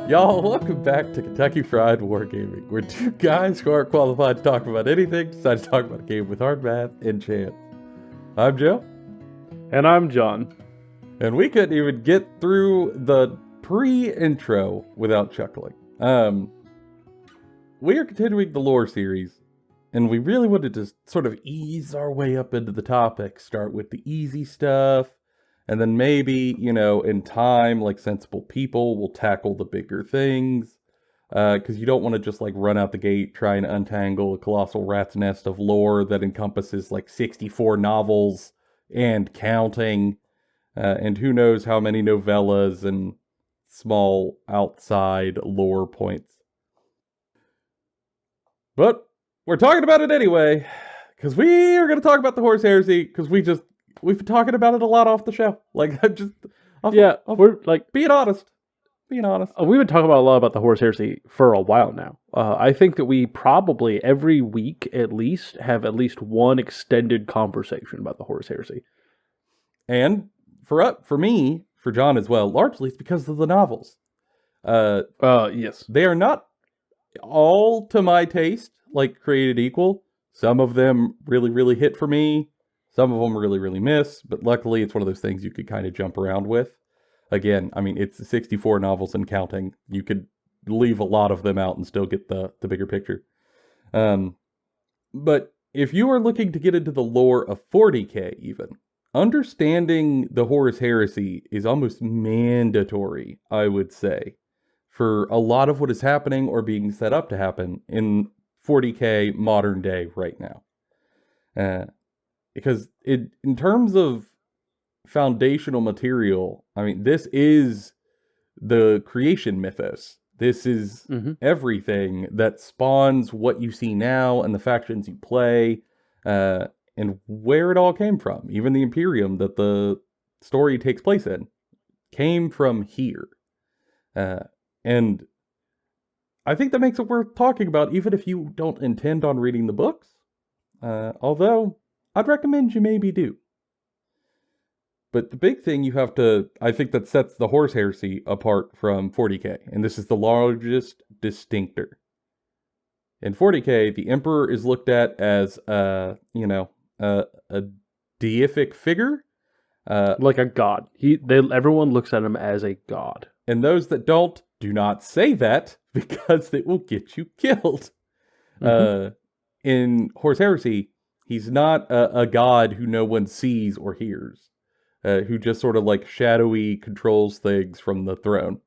Y'all, welcome back to Kentucky Fried Wargaming, where two guys who aren't qualified to talk about anything decide to talk about a game with hard math and chance. I'm Joe. And I'm John. And we couldn't even get through the pre-intro without chuckling. We are continuing the lore series, and we really wanted to sort of ease our way up into the topic, start with the easy stuff, and then maybe, in time, like sensible people, will tackle the bigger things. Because you don't want to just run out the gate trying to untangle a colossal rat's nest of lore that encompasses 64 novels and counting. And who knows how many novellas and small outside lore points. But we're talking about it anyway, because we are going to talk about the Horus Heresy, because we've been talking about it a lot off the show. We're being honest. Being honest. We've been talking about a lot about the Horus Heresy for a while now. I think that we probably every week at least have at least one extended conversation about the Horus Heresy. And for me, for John as well, largely it's because of the novels. Yes. They are not all to my taste, created equal. Some of them really, really hit for me. Some of them really, really miss, but luckily it's one of those things you could kind of jump around with. Again, it's 64 novels and counting. You could leave a lot of them out and still get the bigger picture. But if you are looking to get into the lore of 40k even, understanding the Horus Heresy is almost mandatory, I would say, for a lot of what is happening or being set up to happen in 40k modern day right now. Because in terms of foundational material, this is the creation mythos. This is everything that spawns what you see now and the factions you play, and where it all came from. Even the Imperium that the story takes place in came from here. And I think that makes it worth talking about, even if you don't intend on reading the books. Although I'd recommend you maybe do. But the big thing I think that sets the Horus Heresy apart from 40k, and this is the largest distinctor. In 40k, the Emperor is looked at as, a deific figure. Like a god. Everyone looks at him as a god. And those that don't, do not say that, because it will get you killed. In Horus Heresy, he's not a god who no one sees or hears, who just sort of shadowy controls things from the throne.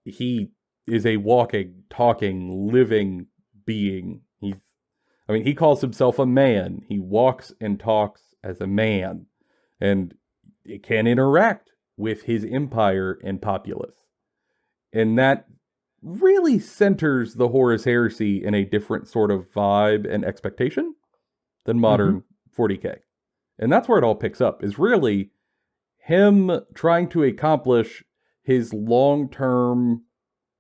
He is a walking, talking, living being. He calls himself a man. He walks and talks as a man, and it can interact with his empire and populace. And that really centers the Horus Heresy in a different sort of vibe and expectation than modern 40k. And that's where it all picks up, is really him trying to accomplish his long-term,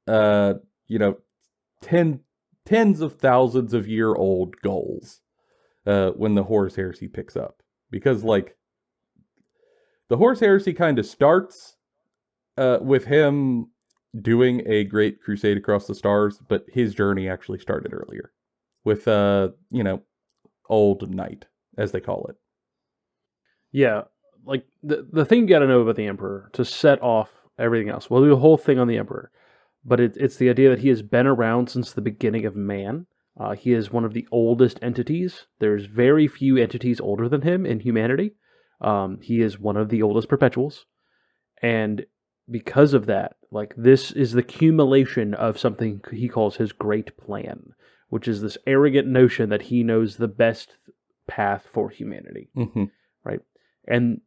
tens of thousands of year old goals when the Horus Heresy picks up. Because, the Horus Heresy kind of starts with him doing a Great Crusade across the stars, but his journey actually started earlier with, Old Night, as they call it. Yeah, the thing you got to know about the Emperor to set off everything else. We'll do the whole thing on the Emperor, but it's the idea that he has been around since the beginning of man. He is one of the oldest entities. There's very few entities older than him in humanity. He is one of the oldest perpetuals, and because of that, this is the accumulation of something he calls his great plan, which is this arrogant notion that he knows the best path for humanity, right? And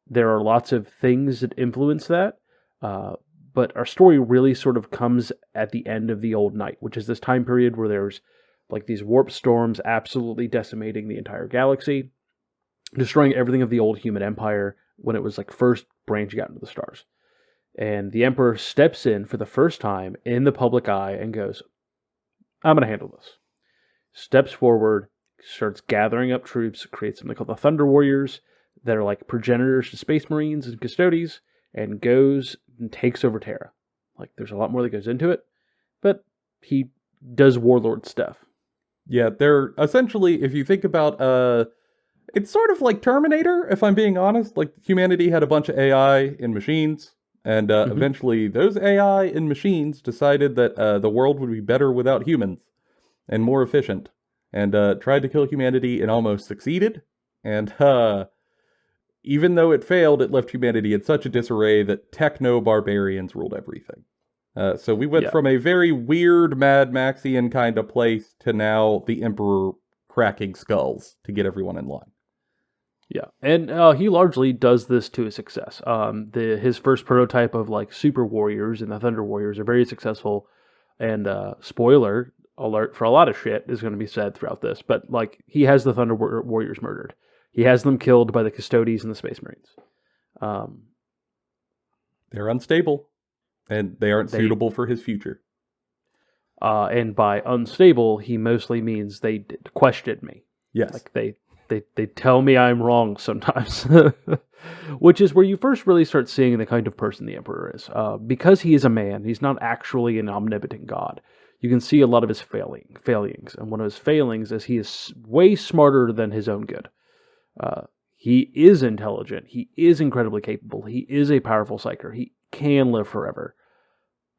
there are lots of things that influence that, but our story really sort of comes at the end of the Old Night, which is this time period where there's these warp storms absolutely decimating the entire galaxy, destroying everything of the old human empire when it was first branching out into the stars. And the Emperor steps in for the first time in the public eye and goes, I'm going to handle this. Steps forward, starts gathering up troops, creates something called the Thunder Warriors that are progenitors to Space Marines and Custodes, and goes and takes over Terra. Like, there's a lot more that goes into it, but he does warlord stuff. Yeah, they're essentially, if you think about, it's sort of like Terminator, if I'm being honest. Like, humanity had a bunch of AI in machines, and eventually those AI in machines decided that the world would be better without humans and more efficient, and tried to kill humanity and almost succeeded. And even though it failed, it left humanity in such a disarray that techno-barbarians ruled everything. So we went from a very weird Mad Maxian kind of place to now the Emperor cracking skulls to get everyone in line. Yeah, and he largely does this to his success. His first prototype of like Super Warriors and the Thunder Warriors are very successful. And spoiler alert for a lot of shit is going to be said throughout this, but like he has the Thunder Warriors murdered. He has them killed by the Custodes and the Space Marines. They're unstable, and they aren't suitable for his future. And by unstable, he mostly means they questioned me. Yes. Like they tell me I'm wrong sometimes. Which is where you first really start seeing the kind of person the Emperor is. Because he is a man, he's not actually an omnipotent god. You can see a lot of his failings. And one of his failings is he is way smarter than his own good. He is intelligent. He is incredibly capable. He is a powerful psyker. He can live forever.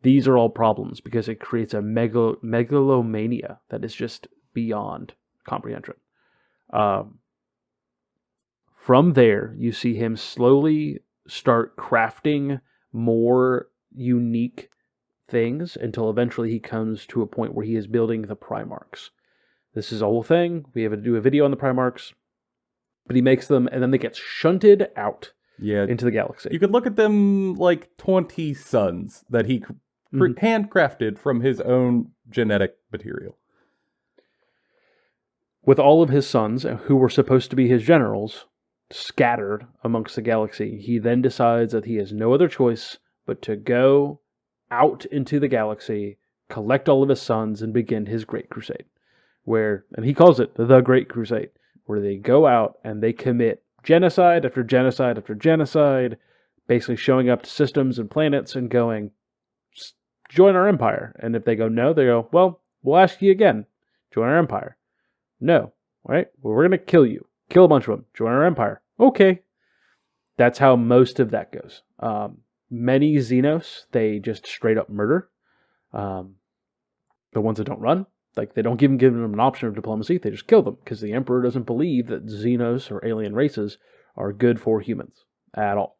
These are all problems because it creates a megalomania that is just beyond comprehension. From there, you see him slowly start crafting more unique things until eventually he comes to a point where he is building the Primarchs. This is a whole thing. We have to do a video on the Primarchs. But he makes them, and then they get shunted out into the galaxy. You could look at them like 20 suns that he handcrafted from his own genetic material. With all of his sons, who were supposed to be his generals, scattered amongst the galaxy, he then decides that he has no other choice but to go out into the galaxy, collect all of his sons, and begin his Great Crusade. And he calls it the Great Crusade, where they go out and they commit genocide after genocide after genocide, basically showing up to systems and planets and going, join our empire. And if they go no, they go, well, we'll ask you again, join our empire. No, right? Well, we're going to kill you. Kill a bunch of them. Join our empire. Okay. That's how most of that goes. Many Xenos, they just straight up murder. The ones that don't run, like they don't give them an option of diplomacy. They just kill them because the Emperor doesn't believe that Xenos or alien races are good for humans at all.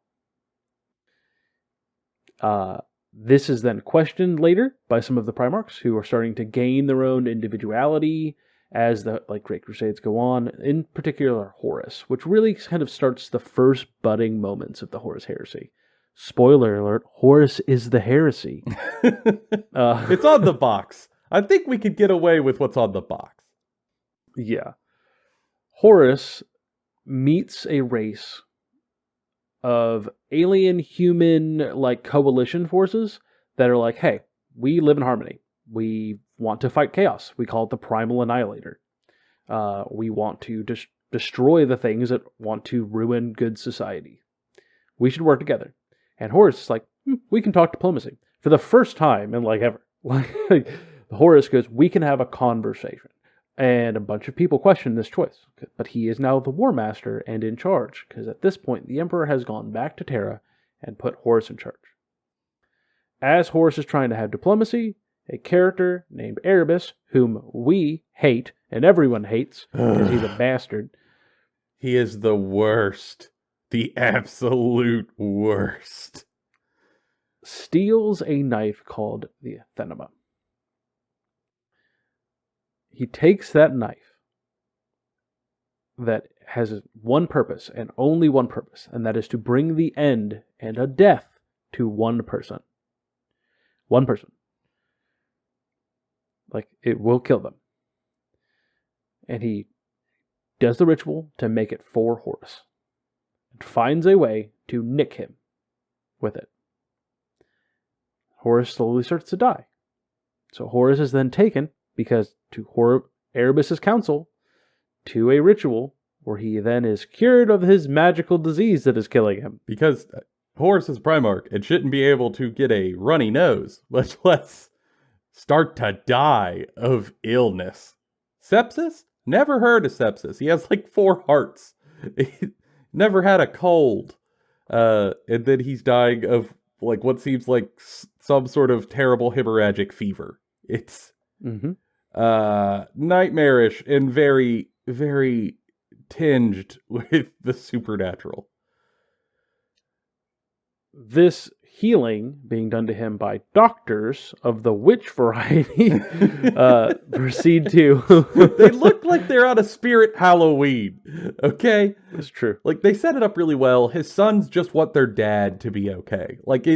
This is then questioned later by some of the Primarchs who are starting to gain their own individuality as the Great Crusades go on, in particular Horus, which really kind of starts the first budding moments of the Horus Heresy. Spoiler alert, Horus is the heresy. It's on the box. I think we could get away with what's on the box. Yeah. Horus meets a race of alien-human coalition forces that are like, hey, we live in harmony. We want to fight chaos. We call it the Primal Annihilator. We want to destroy the things that want to ruin good society. We should work together. And Horus is like, we can talk diplomacy. For the first time in ever. Horus goes, we can have a conversation. And a bunch of people question this choice. But he is now the War Master and in charge. Because at this point, the Emperor has gone back to Terra and put Horus in charge. As Horus is trying to have diplomacy, a character named Erebus, whom we hate, and everyone hates, because he's a bastard. He is the worst. The absolute worst. Steals a knife called the Athenema. He takes that knife that has one purpose, and only one purpose, and that is to bring the end and a death to one person. One person. It will kill them. And he does the ritual to make it for Horus. And finds a way to nick him with it. Horus slowly starts to die. So Horus is then taken, because to Erebus' council, to a ritual where he then is cured of his magical disease that is killing him. Because Horus is Primarch and shouldn't be able to get a runny nose, much less start to die of illness. Sepsis? Never heard of sepsis. He has like 4 hearts. He never had a cold. And then he's dying of like what seems like some sort of terrible hemorrhagic fever. It's nightmarish and very, very tinged with the supernatural. This healing being done to him by doctors of the witch variety proceed to... They look like they're on a spirit Halloween, okay? It's true. Like, they set it up really well. His sons just want their dad to be okay. Like,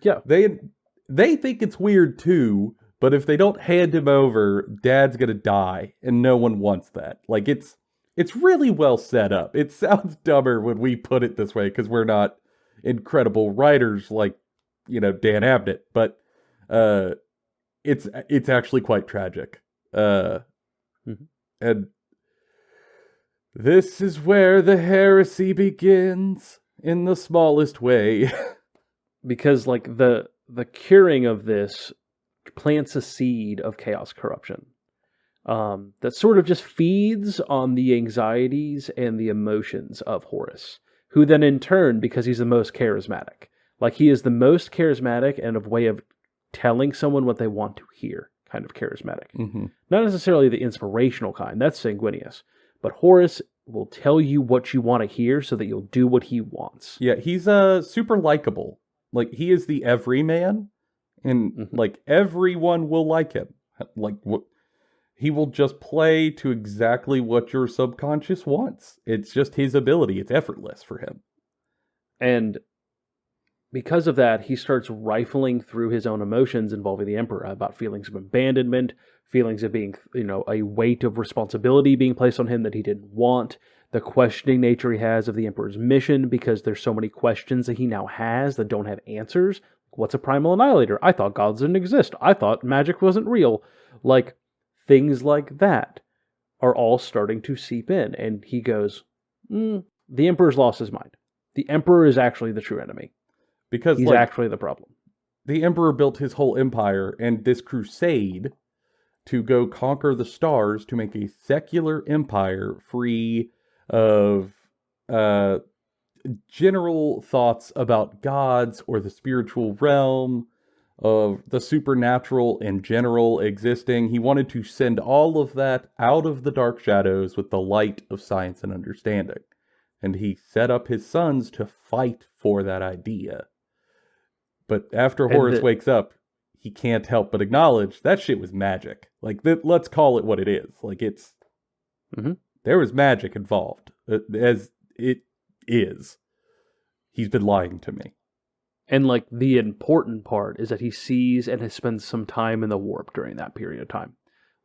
yeah. They think it's weird, too, but if they don't hand him over, dad's gonna die, and no one wants that. Like, it's really well set up. It sounds dumber when we put it this way, because we're not incredible writers like, Dan Abnett, but it's actually quite tragic. And this is where the heresy begins in the smallest way. Because like the curing of this plants a seed of chaos corruption that sort of just feeds on the anxieties and the emotions of Horus, who then in turn, because he's the most charismatic, like he is the most charismatic and a way of telling someone what they want to hear, kind of charismatic. Not necessarily the inspirational kind, that's sanguineous, but Horus will tell you what you want to hear so that you'll do what he wants. Yeah, he's super likable. Like, he is the everyman, and like everyone will like him. Like, he will just play to exactly what your subconscious wants. It's just his ability. It's effortless for him. And because of that, he starts rifling through his own emotions involving the Emperor about feelings of abandonment, feelings of being, a weight of responsibility being placed on him that he didn't want, the questioning nature he has of the Emperor's mission because there's so many questions that he now has that don't have answers. What's a primal annihilator? I thought gods didn't exist. I thought magic wasn't real. Like, things like that are all starting to seep in. And he goes, the Emperor's lost his mind. The Emperor is actually the true enemy. Because he's actually the problem. The Emperor built his whole empire and this crusade to go conquer the stars to make a secular empire free of general thoughts about gods or the spiritual realm, of the supernatural in general existing. He wanted to send all of that out of the dark shadows with the light of science and understanding. And he set up his sons to fight for that idea. But after Horus wakes up, he can't help but acknowledge that shit was magic. Like, let's call it what it is. Like, it's... There was magic involved. As it is. He's been lying to me. And, like, the important part is that he sees and has spent some time in the warp during that period of time.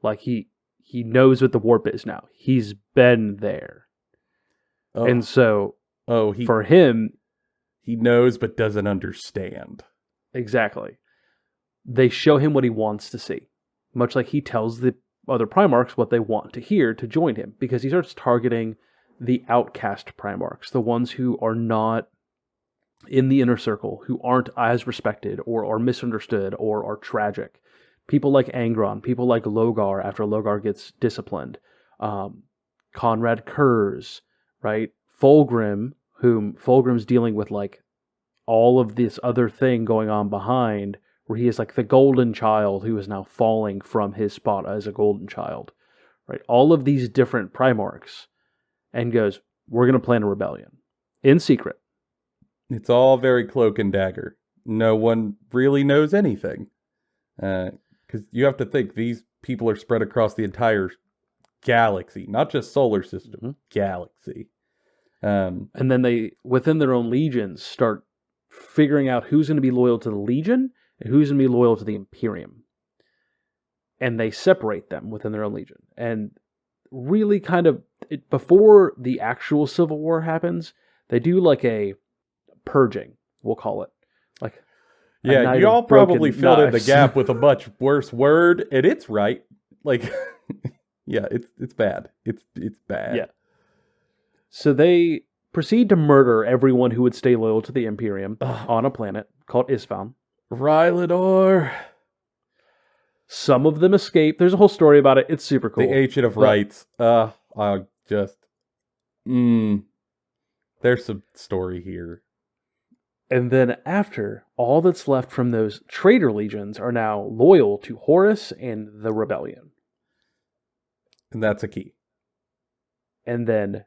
Like, he knows what the warp is now. He's been there. And so, for him... He knows but doesn't understand. Exactly. They show him what he wants to see. Much like he tells the other Primarchs what they want to hear to join him. Because he starts targeting the outcast Primarchs. The ones who are not in the inner circle, who aren't as respected, or are misunderstood, or are tragic. People like Angron, people like Logar after Logar gets disciplined. Conrad Kurz, right? Fulgrim, whom Fulgrim's dealing with like all of this other thing going on behind, where he is like the golden child who is now falling from his spot as a golden child, right? All of these different Primarchs, and goes, we're going to plan a rebellion in secret. It's all very cloak and dagger. No one really knows anything. Because you have to think, these people are spread across the entire galaxy, not just solar system, galaxy. And then they, within their own legions, start figuring out who's going to be loyal to the Legion and who's going to be loyal to the Imperium. And they separate them within their own legion. And really kind of, before the actual Civil War happens, they do like a purging, we'll call it. Like, yeah, you all probably filled in the gap with a much worse word, and it's right. Like, yeah, it's bad. It's bad. Yeah. So they proceed to murder everyone who would stay loyal to the Imperium on a planet called Isfahan. Rylidor. Some of them escape. There's a whole story about it. It's super cool. The Ancient of Rights. I just... There's some story here. And then after, all that's left from those traitor legions are now loyal to Horus and the rebellion. And that's a key. And then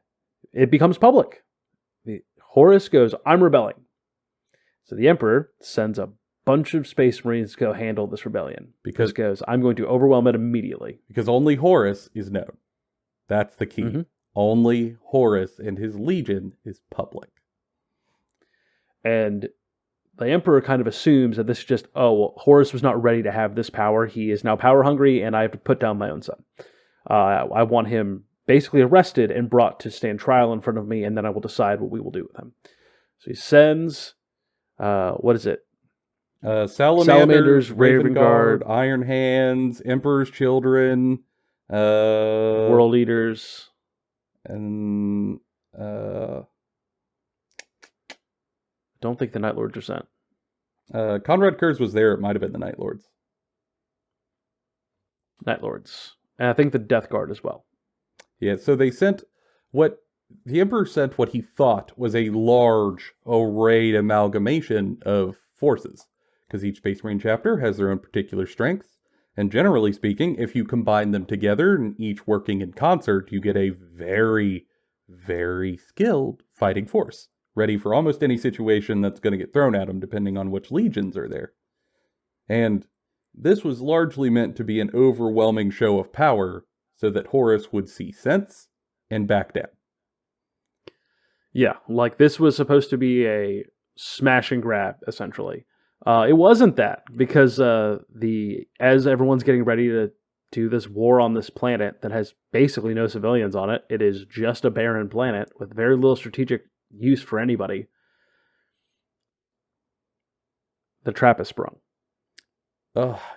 it becomes public. Horus goes, I'm rebelling. So the Emperor sends a bunch of Space Marines to go handle this rebellion. Because goes, I'm going to overwhelm it immediately. Because only Horus is known. That's the key. Mm-hmm. Only Horus and his legion is public. And the Emperor kind of assumes that this is just, Horus was not ready to have this power. He is now power hungry, and I have to put down my own son. I want him basically arrested and brought to stand trial in front of me, and then I will decide what we will do with him. So he sends, what is it? Salamanders, Raven Guard, Iron Hands, Emperor's Children, World Eaters, and don't think the Night Lords are sent. Conrad Kurz was there. It might have been the Night Lords. Night Lords. And I think the Death Guard as well. Yeah, so they sent the Emperor sent what he thought was a large arrayed amalgamation of forces. Because each Space Marine chapter has their own particular strengths. And generally speaking, if you combine them together and each working in concert, you get a very, very skilled fighting force. Ready for almost any situation that's going to get thrown at them, depending on which legions are there. And this was largely meant to be an overwhelming show of power, so that Horus would see sense and back down. Yeah, like this was supposed to be a smash and grab, essentially. It wasn't that, because as everyone's getting ready to do this war on this planet that has basically no civilians on it, it is just a barren planet with very little strategic use for anybody. The trap is sprung.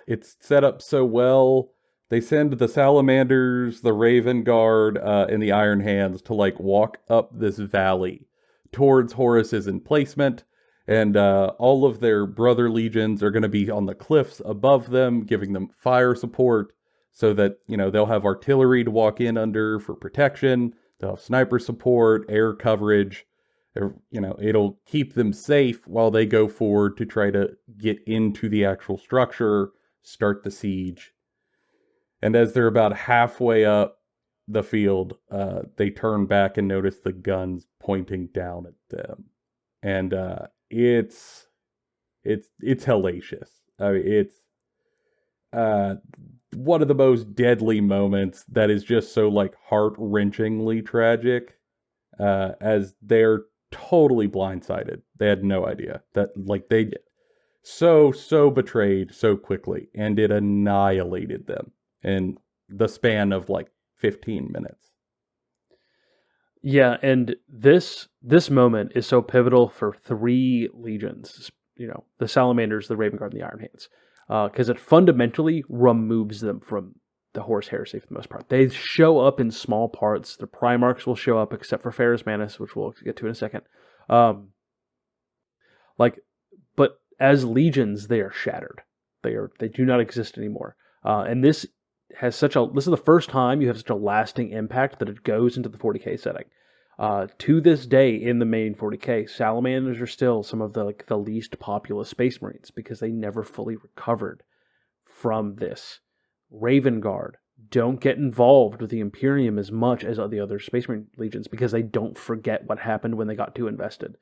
It's set up so well. They send the Salamanders, the Raven Guard, and the Iron Hands to walk up this valley towards Horus's emplacement, and all of their brother legions are going to be on the cliffs above them, giving them fire support, so that they'll have artillery to walk in under for protection. They'll have sniper support, air coverage. It'll keep them safe while they go forward to try to get into the actual structure, start the siege. And as they're about halfway up the field, they turn back and notice the guns pointing down at them. And it's hellacious. I mean, it's one of the most deadly moments that is just so heart-wrenchingly tragic, as they're totally blindsided. They had no idea that they so betrayed so quickly, and it annihilated them in the span of 15 minutes. Yeah, and this moment is so pivotal for three legions, the Salamanders, the Raven Guard, and the Iron Hands, because it fundamentally removes them from the Horus Heresy for the most part. They show up in small parts. The Primarchs will show up, except for Ferrus Manus, which we'll get to in a second. But as legions, they are shattered. They do not exist anymore. And this has this is the first time you have such a lasting impact that it goes into the 40k setting. To this day, in the main 40k, Salamanders are still some of the least populous Space Marines because they never fully recovered from this. Raven Guard don't get involved with the Imperium as much as the other Space Marine legions because they don't forget what happened when they got too invested.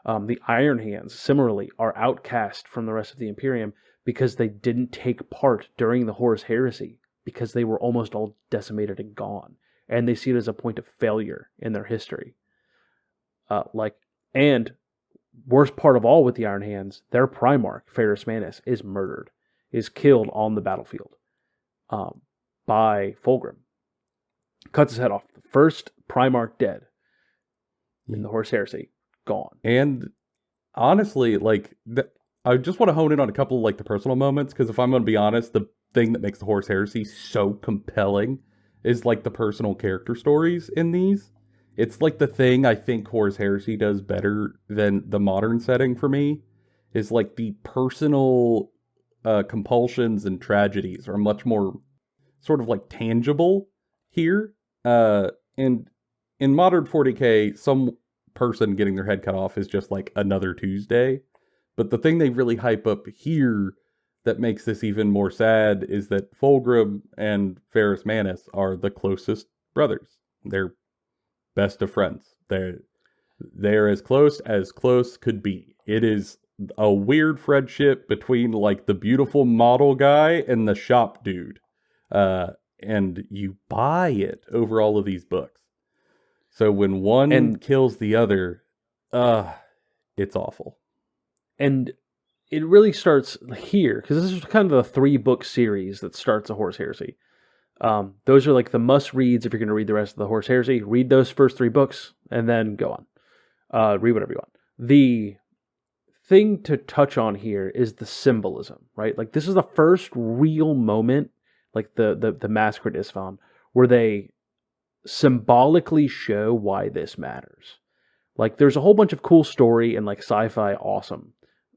The Iron Hands, similarly, are outcast from the rest of the Imperium because they didn't take part during the Horus Heresy, because they were almost all decimated and gone. And they see it as a point of failure in their history. And worst part of all with the Iron Hands, their Primarch, Ferrus Manus, is murdered, is killed on the battlefield by Fulgrim. Cuts his head off. The first Primarch dead in the Horus Heresy, gone. And honestly, I just want to hone in on a couple of the personal moments, because if I'm going to be honest, the thing that makes the Horus Heresy so compelling is the personal character stories in these. It's like the thing I think Horus Heresy does better than the modern setting for me is like the personal compulsions and tragedies are much more sort of like tangible here. And in modern 40K, some person getting their head cut off is just like another Tuesday. But the thing they really hype up here that makes this even more sad is that Fulgrim and Ferrus Manus are the closest brothers. They're best of friends. They're as close could be. It is a weird friendship between like the beautiful model guy and the shop dude. And you buy it over all of these books. So when one kills the other, it's awful. And it really starts here, because this is kind of a 3-book series that starts a Horus Heresy. Those are like the must-reads if you're going to read the rest of the Horus Heresy. Read those first 3 books, and then go on. Read whatever you want. The thing to touch on here is the symbolism, right? Like, this is the first real moment, like the Massacre at Isfahan, where they symbolically show why this matters. Like, there's a whole bunch of cool story and like sci-fi awesome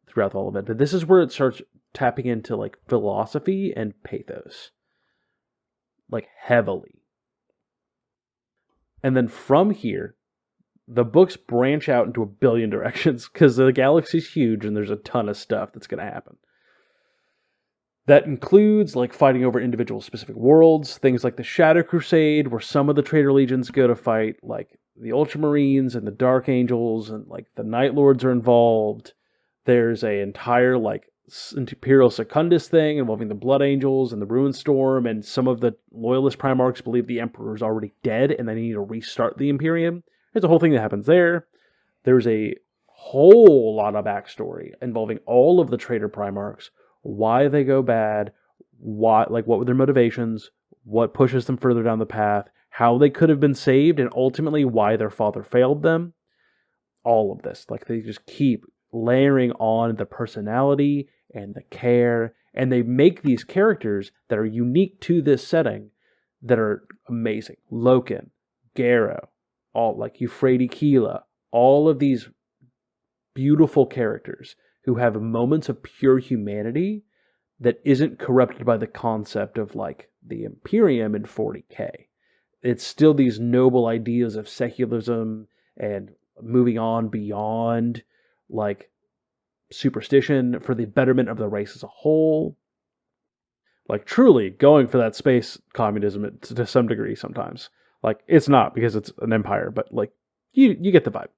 throughout all of it, but this is where it starts tapping into like philosophy and pathos, like heavily. And then from here, the books branch out into a billion directions because the galaxy's huge and there's a ton of stuff that's going to happen. That includes like fighting over individual specific worlds, things like the Shadow Crusade, where some of the Traitor Legions go to fight, like the Ultramarines and the Dark Angels, and like the Night Lords are involved. There's a entire like Imperial Secundus thing involving the Blood Angels and the Ruin Storm, and some of the Loyalist Primarchs believe the Emperor is already dead and they need to restart the Imperium. There's a whole thing that happens there. There's a whole lot of backstory involving all of the traitor Primarchs, why they go bad, what were their motivations, what pushes them further down the path, how they could have been saved, and ultimately why their father failed them. All of this. Like, they just keep layering on the personality and the care, and they make these characters that are unique to this setting that are amazing. Loken, Garrow, all like Euphrates Keela, all of these beautiful characters who have moments of pure humanity that isn't corrupted by the concept of like the Imperium in 40K. It's still these noble ideas of secularism and moving on beyond like superstition for the betterment of the race as a whole. Like, truly going for that space communism to some degree sometimes. Like, it's not because it's an empire, but like you get the vibe.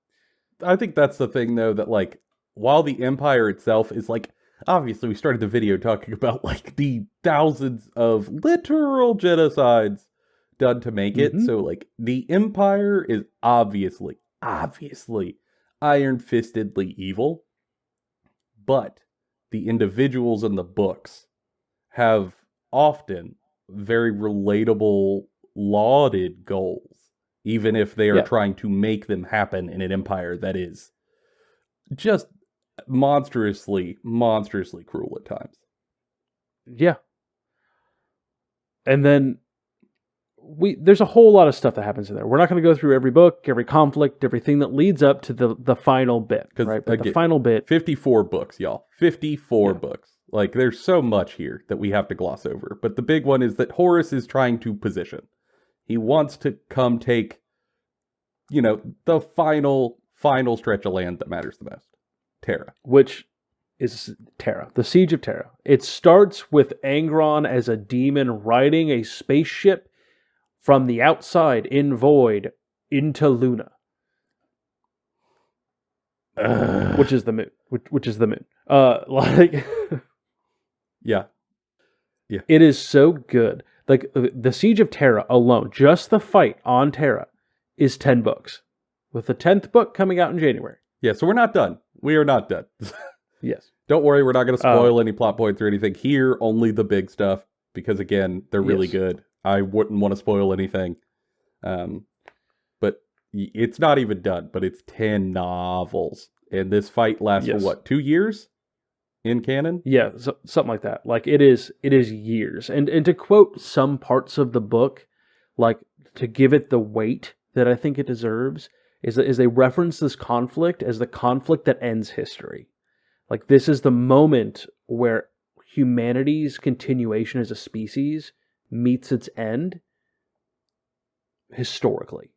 I think that's the thing though, that like while the empire itself is like, obviously we started the video talking about like the thousands of literal genocides done to make it. So like the empire is obviously iron-fistedly evil, but the individuals in the books have often very relatable, lauded goals, even if they are trying to make them happen in an empire that is just monstrously cruel at times. Yeah. And then there's a whole lot of stuff that happens in there. We're not going to go through every book, every conflict, everything that leads up to the final bit, right? But again, the final bit... 54 books, y'all. 54 books. Like, there's so much here that we have to gloss over. But the big one is that Horus is trying to position. He wants to come take, the final stretch of land that matters the most. Terra. Which is Terra. The Siege of Terra. It starts with Angron as a demon riding a spaceship from the outside in Void into Luna. Which is the moon. Which is the moon. Yeah. It is so good. Like, the Siege of Terra alone, just the fight on Terra, is 10 books. With the 10th book coming out in January. Yeah, so we're not done. We are not done. Yes. Don't worry, we're not going to spoil any plot points or anything. Here, only the big stuff. Because, again, they're really good. I wouldn't want to spoil anything. But it's not even done. But it's 10 novels. And this fight lasts for what, 2 years? In canon? Yeah, something like that. Like, it is years. And to quote some parts of the book, like, to give it the weight that I think it deserves is they reference this conflict as the conflict that ends history. Like, this is the moment where humanity's continuation as a species meets its end historically.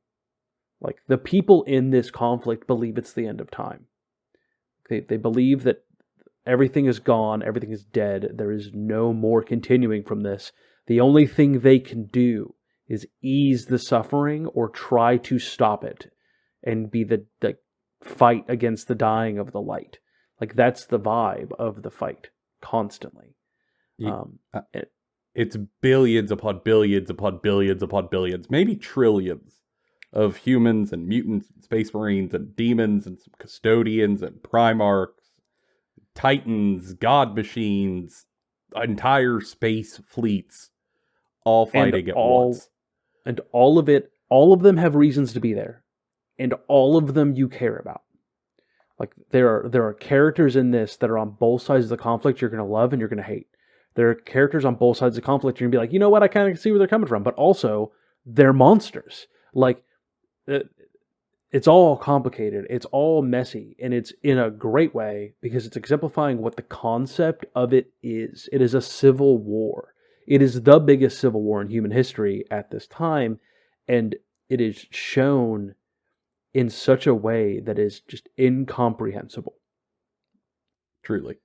Like, the people in this conflict believe it's the end of time. They believe that everything is gone, everything is dead, there is no more continuing from this. The only thing they can do is ease the suffering or try to stop it and be the fight against the dying of the light. Like, that's the vibe of the fight constantly. It's billions upon billions upon billions upon billions, maybe trillions of humans and mutants and space marines and demons and some custodians and primarchs, titans, god machines, entire space fleets all fighting at once. And all of them have reasons to be there. And all of them you care about. Like, there are characters in this that are on both sides of the conflict you're going to love and you're going to hate. There are characters on both sides of the conflict you're going to be like, you know what, I kind of see where they're coming from. But also, they're monsters. Like, it's all complicated. It's all messy. And it's in a great way because it's exemplifying what the concept of it is. It is a civil war. It is the biggest civil war in human history at this time. And it is shown in such a way that is just incomprehensible. Truly.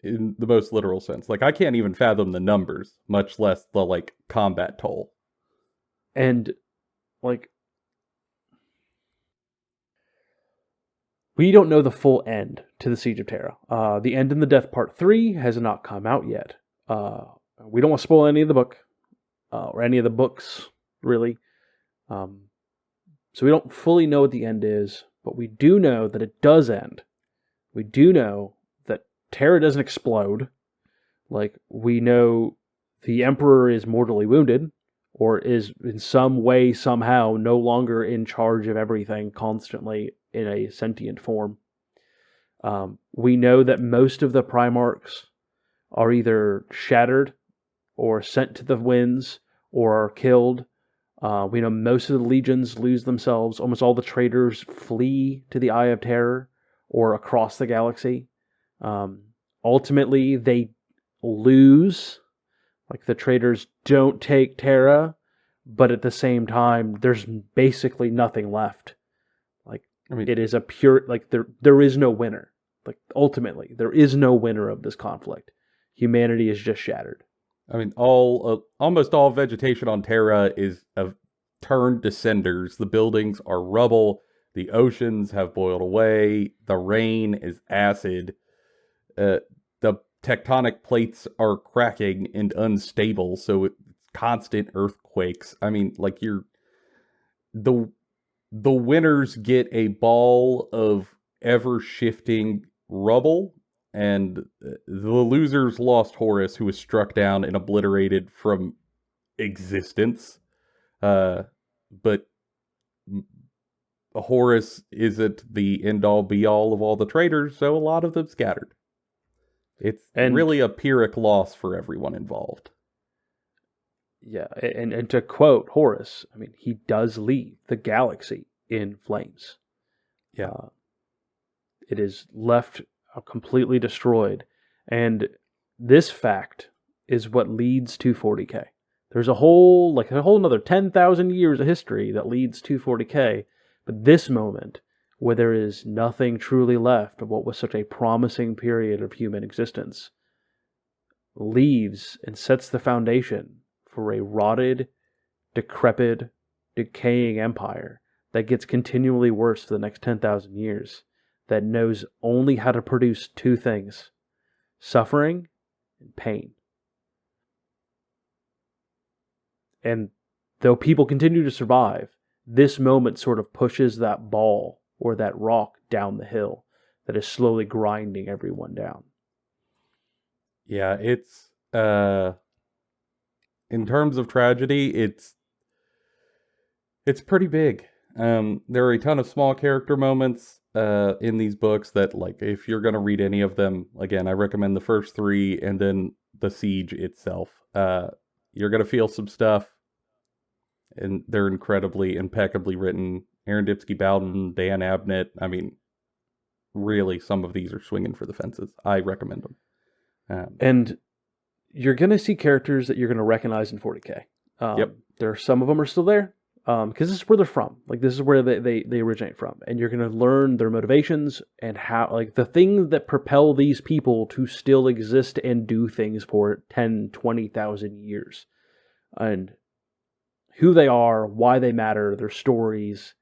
In the most literal sense. Like, I can't even fathom the numbers, much less the, like, combat toll. And, like, we don't know the full end to the Siege of Terra. The End in the Death Part 3 has not come out yet. We don't want to spoil any of the book, or any of the books, really. So we don't fully know what the end is, but we do know that it does end. We do know that Terra doesn't explode. Like, we know the Emperor is mortally wounded, or is in some way, somehow, no longer in charge of everything constantly in a sentient form. We know that most of the Primarchs are either shattered, or sent to the winds, or are killed. We know most of the legions lose themselves. Almost all the traitors flee to the Eye of Terror or across the galaxy. Ultimately, they lose. Like, the traitors don't take Terra, but at the same time, there's basically nothing left. Like, I mean, it is a pure, like, there is no winner. Like, ultimately, there is no winner of this conflict. Humanity is just shattered. I mean, almost all vegetation on Terra is turned to cinders. The buildings are rubble. The oceans have boiled away. The rain is acid. The tectonic plates are cracking and unstable, so it's constant earthquakes. I mean, like, the winners get a ball of ever-shifting rubble, and the losers lost Horus, who was struck down and obliterated from existence. But Horus isn't the end-all be-all of all the traitors, so a lot of them scattered. It's really a Pyrrhic loss for everyone involved. Yeah, and to quote Horus, I mean, he does leave the galaxy in flames. Yeah. It is left completely destroyed. And this fact is what leads to 40K. There's a whole another 10,000 years of history that leads to 40K. But this moment, where there is nothing truly left of what was such a promising period of human existence, leaves and sets the foundation for a rotted, decrepit, decaying empire that gets continually worse for the next 10,000 years, that knows only how to produce two things: suffering and pain. And though people continue to survive, this moment sort of pushes that ball or that rock down the hill that is slowly grinding everyone down. Yeah, it's in terms of tragedy, it's pretty big. There are a ton of small character moments in these books that, like, if you're going to read any of them, again, I recommend the first three and then the Siege itself. You're going to feel some stuff. and they're incredibly, impeccably written. Aaron Dipsky Bowden, Dan Abnett. I mean, really, some of these are swinging for the fences. I recommend them. And you're going to see characters that you're going to recognize in 40K. Yep. There are some of them are still there because this is where they're from. Like, this is where they originate from. And you're going to learn their motivations and how, like, the things that propel these people to still exist and do things for 10, 20,000 years. And who they are, why they matter, their stories.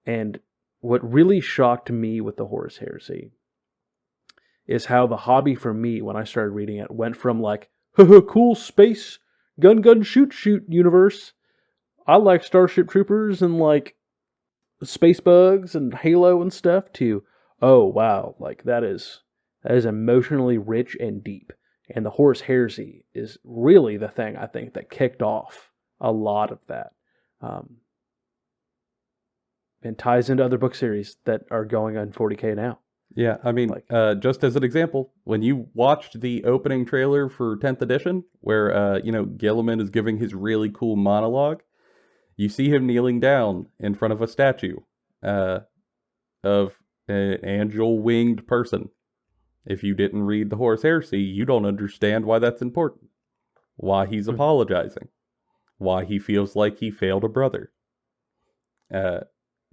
And what really shocked me with the Horus Heresy is how the hobby for me, when I started reading it, went from like, cool space, gun, shoot universe. I like Starship Troopers and like space bugs and Halo and stuff, to, oh wow, like that is emotionally rich and deep. And the Horus Heresy is really the thing, I think, that kicked off a lot of that. And ties into other book series that are going on 40K now. Yeah, I mean, just as an example, when you watched the opening trailer for 10th edition, where, Gilliman is giving his really cool monologue, you see him kneeling down in front of a statue of an angel-winged person. If you didn't read the Horus Heresy, you don't understand why that's important. Why he's apologizing. Why he feels like he failed a brother.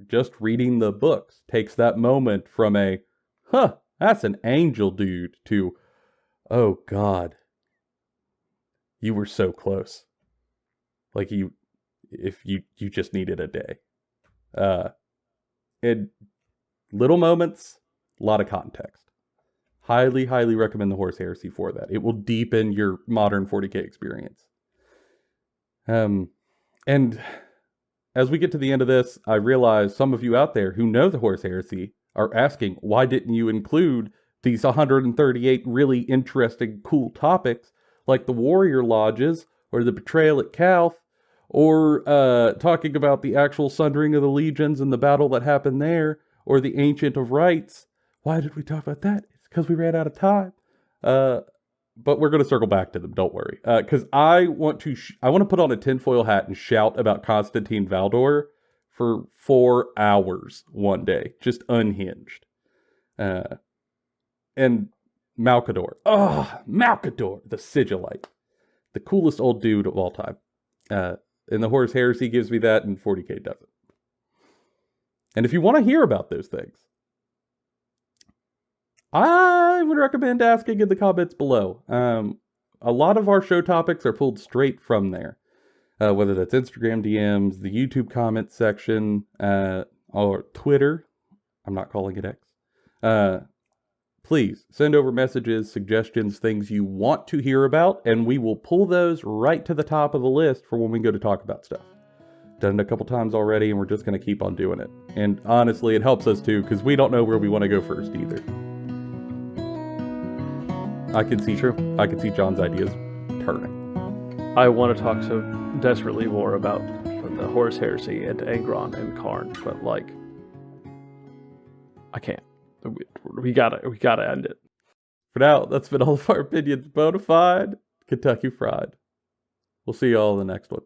Just reading the books takes that moment from a, that's an angel dude, to, oh God, you were so close. Like if you just needed a day. And little moments, a lot of context. Highly, highly recommend the Horus Heresy for that. It will deepen your modern 40K experience. And as we get to the end of this, I realize some of you out there who know the Horus Heresy are asking, why didn't you include these 138 really interesting, cool topics, like the Warrior Lodges, or the Betrayal at Calth, or talking about the actual sundering of the legions and the battle that happened there, or the Ancient of Rites? Why did we talk about that? It's because we ran out of time. But we're going to circle back to them, don't worry. Because I want to put on a tinfoil hat and shout about Constantine Valdor for 4 hours one day, just unhinged. And Malkador. Malkador, the Sigillite. The coolest old dude of all time. And the Horus Heresy gives me that, and 40K doesn't. And if you want to hear about those things, I would recommend asking in the comments below. A lot of our show topics are pulled straight from there. Whether that's Instagram DMs, the YouTube comment section, or Twitter. I'm not calling it X. Please send over messages, suggestions, things you want to hear about, and we will pull those right to the top of the list for when we go to talk about stuff. Done it a couple times already, and we're just going to keep on doing it. And honestly, it helps us too, because we don't know where we want to go first either. I can see John's ideas turning. I want to talk so desperately more about the Horus Heresy and Angron and Karn, but like, I can't. We gotta end it. For now, that's been all of our opinions. Bonafide, Kentucky Fried. We'll see you all in the next one.